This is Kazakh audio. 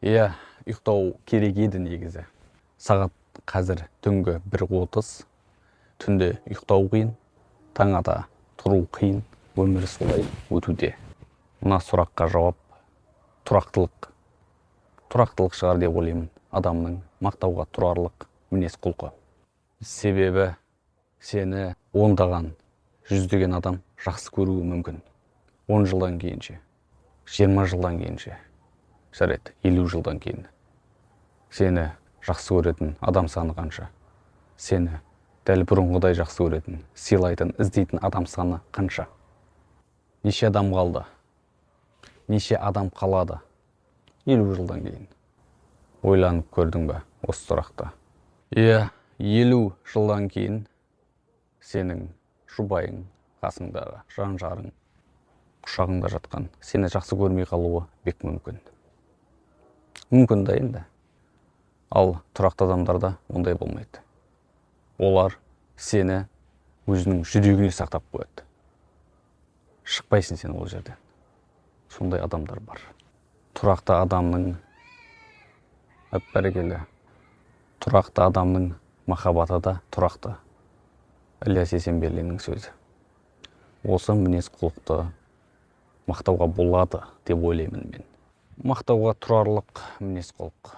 Иә, ұйықтау керек еді негізі. Сағат қазір түнгі 1:30, түнде ұйықтау қиын, таңата тұру қиын, өмір солай өтуде. Мына сұраққа жауап тұрақтылық. Тұрақтылық шығар деп ойлаймын, адамның мақтауға тұрарлық мінез құлқы. Себебі сені ондаған, жүздеген адам жақсы көруі мүмкін. 10 жылдан кейінше, 20 жылдан кейінше, жарайды, 50 жылдан кейін. Сені жақсы көретін адам саны қанша? Сені дәл бұрынғыдай жақсы көретін, сыйлайтын, іздейтін адам саны қанша? Неше адам қалды? Неше адам қалады? 50 жылдан кейін. Ойланып көрдің бе осы сұрақты? Иә, 50 жылдан кейін сенің жұбайың, қасыңдағы жан-жарың, құшағыңда жатқан сені жақсы көрмей қалуы бек мүмкін. Мүмкін да енді. Ал тұрақты адамдарда ондай болмайды. Олар сені өзінің жүрегіне сақтап қояды. Шықпайсың сен ол жерден. Сондай адамдар бар. Тұрақты адамның бәрекелді. Тұрақты адамның махаббаты да тұрақты. Ілияс Есенберлиннің сөзі. Осы мінез құлықты мақтауға болады деп ойлаймын мен. Мақтауға тұрарлық мінез құлық.